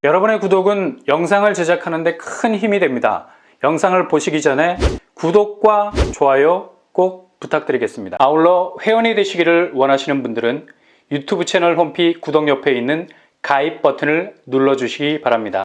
여러분의 구독은 영상을 제작하는 데 큰 힘이 됩니다. 영상을 보시기 전에 구독과 좋아요 꼭 부탁드리겠습니다. 아울러 회원이 되시기를 원하시는 분들은 유튜브 채널 홈피 구독 옆에 있는 가입 버튼을 눌러주시기 바랍니다.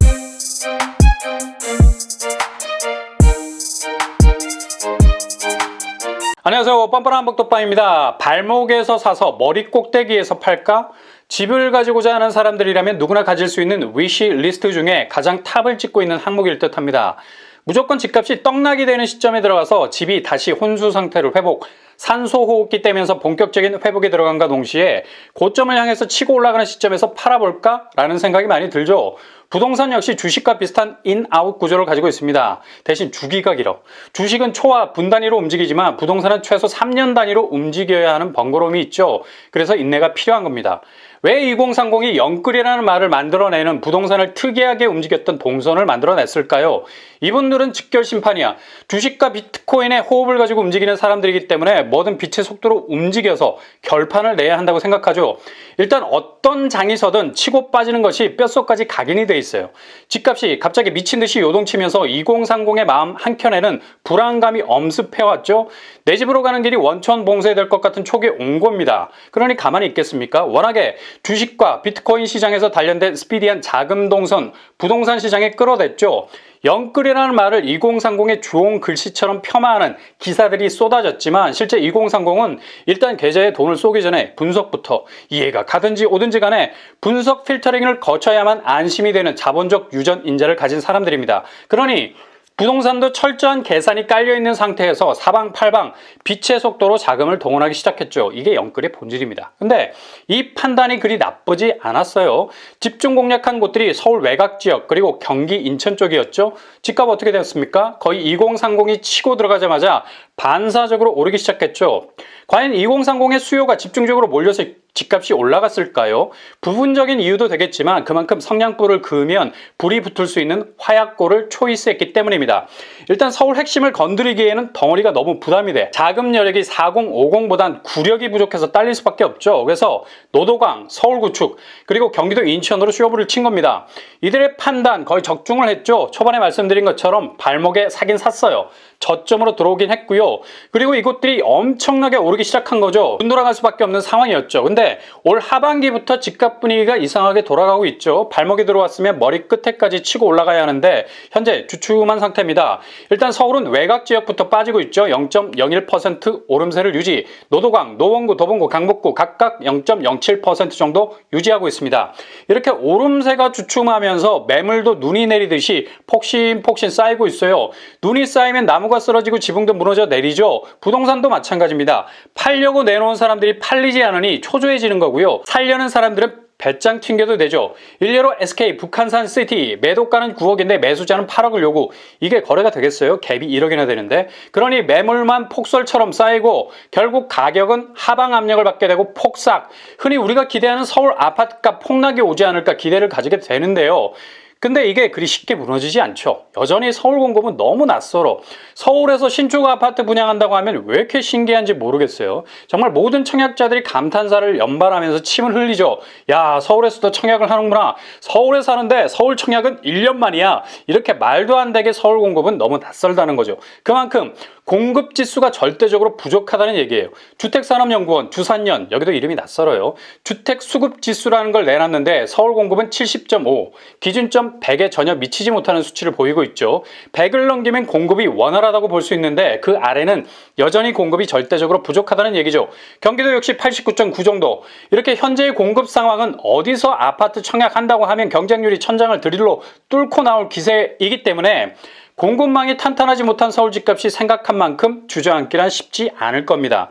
안녕하세요, 뻔뻔한 복덕방입니다. 발목에서 사서 머리 꼭대기에서 팔까? 집을 가지고자 하는 사람들이라면 누구나 가질 수 있는 위시 리스트 중에 가장 탑을 찍고 있는 항목일 듯 합니다. 무조건 집값이 떡락이 되는 시점에 들어가서 집이 다시 혼수 상태로 회복, 산소호흡기 떼면서 본격적인 회복에 들어간과 동시에 고점을 향해서 치고 올라가는 시점에서 팔아볼까? 라는 생각이 많이 들죠. 부동산 역시 주식과 비슷한 인아웃 구조를 가지고 있습니다. 대신 주기가 길어. 주식은 초와 분 단위로 움직이지만 부동산은 최소 3년 단위로 움직여야 하는 번거로움이 있죠. 그래서 인내가 필요한 겁니다. 왜 2030이 영끌이라는 말을 만들어내는 부동산을 특이하게 움직였던 동선을 만들어냈을까요? 이분들은 직결심판이야. 주식과 비트코인의 호흡을 가지고 움직이는 사람들이기 때문에 뭐든 빛의 속도로 움직여서 결판을 내야 한다고 생각하죠. 일단 어떤 장이 서든 치고 빠지는 것이 뼛속까지 각인이 돼 있어요. 집값이 갑자기 미친 듯이 요동치면서 2030의 마음 한켠에는 불안감이 엄습해왔죠. 내 집으로 가는 길이 원천 봉쇄될 것 같은 촉이 온 겁니다. 그러니 가만히 있겠습니까? 워낙에 주식과 비트코인 시장에서 단련된 스피디한 자금 동선, 부동산 시장에 끌어댔죠. 영끌이라는 말을 2030의 주홍 글씨처럼 폄하하는 기사들이 쏟아졌지만 실제 2030은 일단 계좌에 돈을 쏘기 전에 분석부터 이해가 가든지 오든지 간에 분석 필터링을 거쳐야만 안심이 되는 자본적 유전 인자를 가진 사람들입니다. 그러니 부동산도 철저한 계산이 깔려있는 상태에서 사방팔방 빛의 속도로 자금을 동원하기 시작했죠. 이게 영끌의 본질입니다. 근데 이 판단이 그리 나쁘지 않았어요. 집중 공략한 곳들이 서울 외곽 지역 그리고 경기 인천 쪽이었죠. 집값 어떻게 됐습니까? 거의 2030이 치고 들어가자마자 반사적으로 오르기 시작했죠. 과연 2030의 수요가 집중적으로 몰려서 집값이 올라갔을까요? 부분적인 이유도 되겠지만 그만큼 성냥불을 그으면 불이 붙을 수 있는 화약골을 초이스했기 때문입니다. 일단 서울 핵심을 건드리기에는 덩어리가 너무 부담이 돼. 자금 여력이 4050보단 구력이 부족해서 딸릴 수밖에 없죠. 그래서 노도강, 서울구축, 그리고 경기도 인천으로 쇼부를 친 겁니다. 이들의 판단 거의 적중을 했죠. 초반에 말씀드린 것처럼 발목에 사긴 샀어요. 저점으로 들어오긴 했고요. 그리고 이곳들이 엄청나게 오르기 시작한 거죠. 눈 돌아갈 수밖에 없는 상황이었죠. 근데 올 하반기부터 집값 분위기가 이상하게 돌아가고 있죠. 발목이 들어왔으면 머리 끝에까지 치고 올라가야 하는데 현재 주춤한 상태입니다. 일단 서울은 외곽 지역부터 빠지고 있죠. 0.01% 오름세를 유지. 노도강, 노원구, 도봉구, 강북구 각각 0.07% 정도 유지하고 있습니다. 이렇게 오름세가 주춤하면서 매물도 눈이 내리듯이 폭신폭신 쌓이고 있어요. 눈이 쌓이면 나무가 쓰러지고 지붕도 무너져 내리죠. 부동산도 마찬가지입니다. 팔려고 내놓은 사람들이 팔리지 않으니 초조해지는 거고요. 살려는 사람들은 배짱 튕겨도 되죠. 일례로 SK 북한산 시티 매도가는 9억인데 매수자는 8억을 요구. 이게 거래가 되겠어요? 갭이 1억이나 되는데. 그러니 매물만 폭설처럼 쌓이고 결국 가격은 하방 압력을 받게 되고 폭삭. 흔히 우리가 기대하는 서울 아파트값 폭락이 오지 않을까 기대를 가지게 되는데요. 근데 이게 그리 쉽게 무너지지 않죠. 여전히 서울 공급은 너무 낯설어. 서울에서 신축 아파트 분양한다고 하면 왜 이렇게 신기한지 모르겠어요. 정말 모든 청약자들이 감탄사를 연발하면서 침을 흘리죠. 야, 서울에서도 청약을 하는구나. 서울에 사는데 서울 청약은 1년 만이야. 이렇게 말도 안 되게 서울 공급은 너무 낯설다는 거죠. 그만큼 공급 지수가 절대적으로 부족하다는 얘기예요. 주택산업연구원, 주산연, 여기도 이름이 낯설어요. 주택 수급 지수라는 걸 내놨는데 서울 공급은 70.5, 기준점 100에 전혀 미치지 못하는 수치를 보이고 있죠. 100을 넘기면 공급이 원활하다고 볼 수 있는데 그 아래는 여전히 공급이 절대적으로 부족하다는 얘기죠. 경기도 역시 89.9 정도. 이렇게 현재의 공급 상황은 어디서 아파트 청약한다고 하면 경쟁률이 천장을 드릴로 뚫고 나올 기세이기 때문에 공급망이 탄탄하지 못한 서울 집값이 생각한 만큼 주저앉기란 쉽지 않을 겁니다.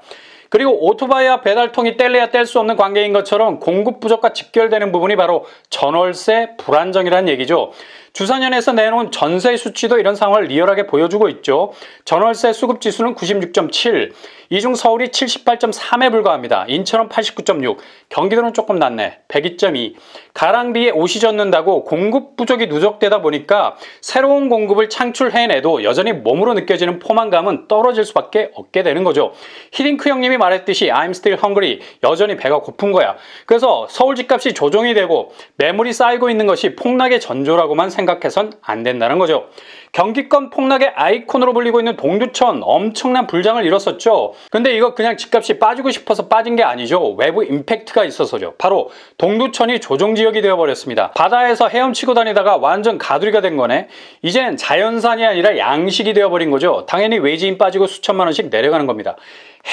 그리고 오토바이와 배달통이 뗄래야 뗄 수 없는 관계인 것처럼 공급 부족과 직결되는 부분이 바로 전월세 불안정이라는 얘기죠. 주사년에서 내놓은 전세 수치도 이런 상황을 리얼하게 보여주고 있죠. 전월세 수급 지수는 96.7, 이 중 서울이 78.3에 불과합니다. 인천은 89.6, 경기도는 조금 낮네, 102.2. 가랑비에 옷이 젖는다고 공급 부족이 누적되다 보니까 새로운 공급을 창출해내도 여전히 몸으로 느껴지는 포만감은 떨어질 수밖에 없게 되는 거죠. 히딩크 형님이 말했듯이 I'm still hungry, 여전히 배가 고픈 거야. 그래서 서울 집값이 조정이 되고 매물이 쌓이고 있는 것이 폭락의 전조라고만 생각해선 안 된다는 거죠. 경기권 폭락의 아이콘으로 불리고 있는 동두천 엄청난 불장을 이뤘었죠. 근데 이거 그냥 집값이 빠지고 싶어서 빠진 게 아니죠. 외부 임팩트가 있어서죠. 바로 동두천이 조정지역이 되어버렸습니다. 바다에서 헤엄치고 다니다가 완전 가두리가 된 거네. 이젠 자연산이 아니라 양식이 되어버린 거죠. 당연히 외지인 빠지고 수천만 원씩 내려가는 겁니다.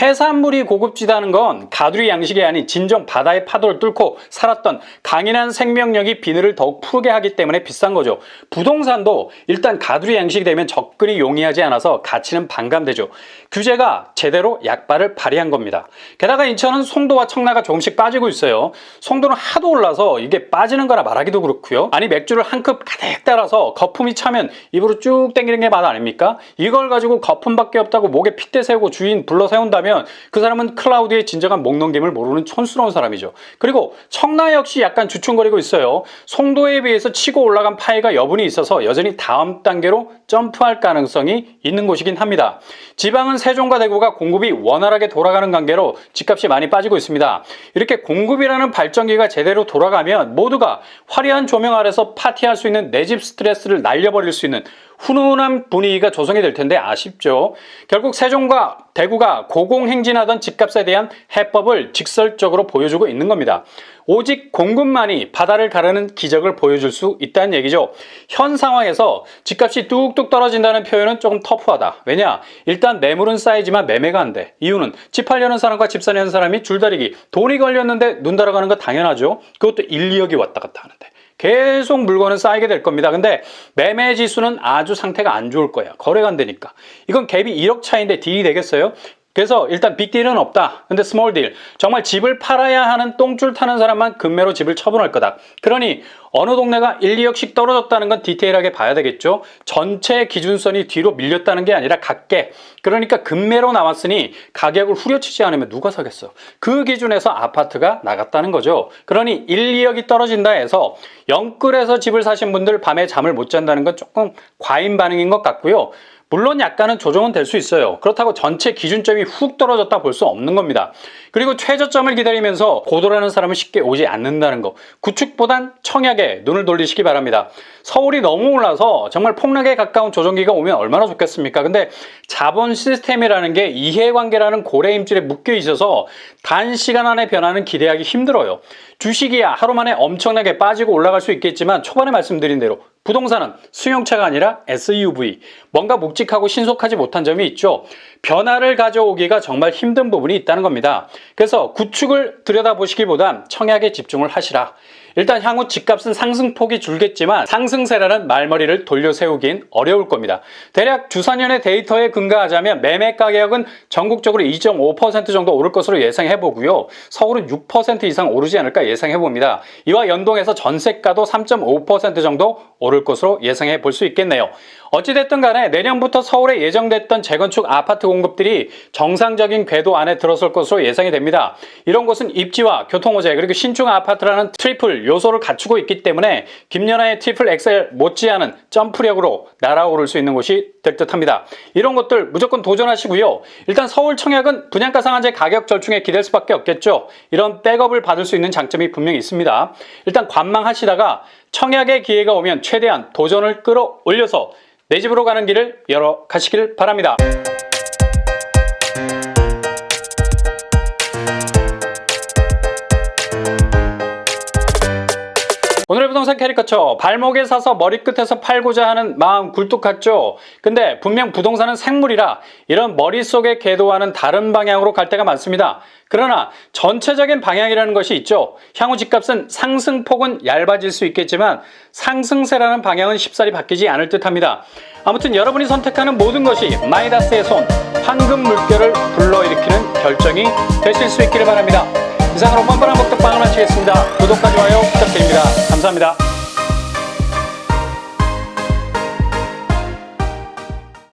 해산물이 고급지다는 건 가두리 양식이 아닌 진정 바다의 파도를 뚫고 살았던 강인한 생명력이 비늘을 더욱 푸르게 하기 때문에 비싼 거죠. 부동산도 일단 가두리 양식이 되면 접근이 용이하지 않아서 가치는 반감되죠. 규제가 제대로 약발을 발휘한 겁니다. 게다가 인천은 송도와 청라가 조금씩 빠지고 있어요. 송도는 하도 올라서 이게 빠지는 거라 말하기도 그렇고요. 아니 맥주를 한 컵 가득 따라서 거품이 차면 입으로 쭉 당기는 게 맛 아닙니까? 이걸 가지고 거품밖에 없다고 목에 핏대 세우고 주인 불러 세운다면 그 사람은 클라우드의 진정한 목넘김을 모르는 촌스러운 사람이죠. 그리고 청라 역시 약간 주춤거리고 있어요. 송도에 비해서 치고 올라간 파이가 여분이 있어서 여전히 다음 단계로 점프할 가능성이 있는 곳이긴 합니다. 지방은 세종과 대구가 공급이 원활하게 돌아가는 관계로 집값이 많이 빠지고 있습니다. 이렇게 공급이라는 발전기가 제대로 돌아가면 모두가 화려한 조명 아래서 파티할 수 있는 내 집 스트레스를 날려버릴 수 있는 훈훈한 분위기가 조성이 될 텐데 아쉽죠. 결국 세종과 대구가 고공행진하던 집값에 대한 해법을 직설적으로 보여주고 있는 겁니다. 오직 공급만이 바다를 가르는 기적을 보여줄 수 있다는 얘기죠. 현 상황에서 집값이 뚝뚝 떨어진다는 표현은 조금 터프하다. 왜냐? 일단 매물은 쌓이지만 매매가 안 돼. 이유는 집 하려는 사람과 집 사려는 사람이 줄다리기. 돈이 걸렸는데 눈 달아가는 거 당연하죠. 그것도 1, 2억이 왔다 갔다 하는데. 계속 물건은 쌓이게 될 겁니다. 근데 매매 지수는 아주 상태가 안 좋을 거야. 거래가 안 되니까. 이건 갭이 1억 차이인데 딜이 되겠어요? 그래서 일단 빅딜은 없다. 근데 스몰딜, 정말 집을 팔아야 하는 똥줄 타는 사람만 금매로 집을 처분할 거다. 그러니 어느 동네가 1, 2억씩 떨어졌다는 건 디테일하게 봐야 되겠죠. 전체 기준선이 뒤로 밀렸다는 게 아니라 각계, 그러니까 금매로 나왔으니 가격을 후려치지 않으면 누가 사겠어. 그 기준에서 아파트가 나갔다는 거죠. 그러니 1, 2억이 떨어진다 해서 영끌에서 집을 사신 분들 밤에 잠을 못 잔다는 건 조금 과잉 반응인 것 같고요. 물론 약간은 조정은 될 수 있어요. 그렇다고 전체 기준점이 훅 떨어졌다 볼 수 없는 겁니다. 그리고 최저점을 기다리면서 고도라는 사람은 쉽게 오지 않는다는 거. 구축보단 청약에 눈을 돌리시기 바랍니다. 서울이 너무 올라서 정말 폭락에 가까운 조정기가 오면 얼마나 좋겠습니까? 근데 자본 시스템이라는 게 이해관계라는 고래 힘줄에 묶여 있어서 단시간 안에 변화는 기대하기 힘들어요. 주식이야 하루 만에 엄청나게 빠지고 올라갈 수 있겠지만 초반에 말씀드린 대로 부동산은 수용차가 아니라 SUV, 뭔가 묵직하고 신속하지 못한 점이 있죠. 변화를 가져오기가 정말 힘든 부분이 있다는 겁니다. 그래서 구축을 들여다보시기보단 청약에 집중을 하시라. 일단 향후 집값은 상승폭이 줄겠지만 상승세라는 말머리를 돌려 세우긴 어려울 겁니다. 대략 주사년의 데이터에 근거하자면 매매 가격은 전국적으로 2.5% 정도 오를 것으로 예상해보고요. 서울은 6% 이상 오르지 않을까 예상해봅니다. 이와 연동해서 전세가도 3.5% 정도 오를 것으로 예상해 볼 수 있겠네요. 어찌됐든 간에 내년부터 서울에 예정됐던 재건축 아파트 공급들이 정상적인 궤도 안에 들어설 것으로 예상이 됩니다. 이런 곳은 입지와 교통호재 그리고 신축 아파트라는 트리플 요소를 갖추고 있기 때문에 김연아의 트리플 엑셀 못지않은 점프력으로 날아오를 수 있는 곳이 될 듯합니다. 이런 것들 무조건 도전하시고요. 일단 서울 청약은 분양가 상한제 가격 절충에 기댈 수밖에 없겠죠. 이런 백업을 받을 수 있는 장점이 분명히 있습니다. 일단 관망하시다가 청약의 기회가 오면 최대한 도전을 끌어올려서 내 집으로 가는 길을 열어 가시길 바랍니다. 오늘의 부동산 캐리커처, 발목에 사서 머리끝에서 팔고자 하는 마음 굴뚝 같죠? 근데 분명 부동산은 생물이라 이런 머릿속의 궤도와는 다른 방향으로 갈 때가 많습니다. 그러나 전체적인 방향이라는 것이 있죠. 향후 집값은 상승폭은 얇아질 수 있겠지만 상승세라는 방향은 쉽사리 바뀌지 않을 듯합니다. 아무튼 여러분이 선택하는 모든 것이 마이다스의 손, 황금 물결을 불러일으키는 결정이 되실 수 있기를 바랍니다. 이상으로 뻔뻔한 복덕방을 마치겠습니다. 구독과 좋아요 부탁드립니다. 감사합니다.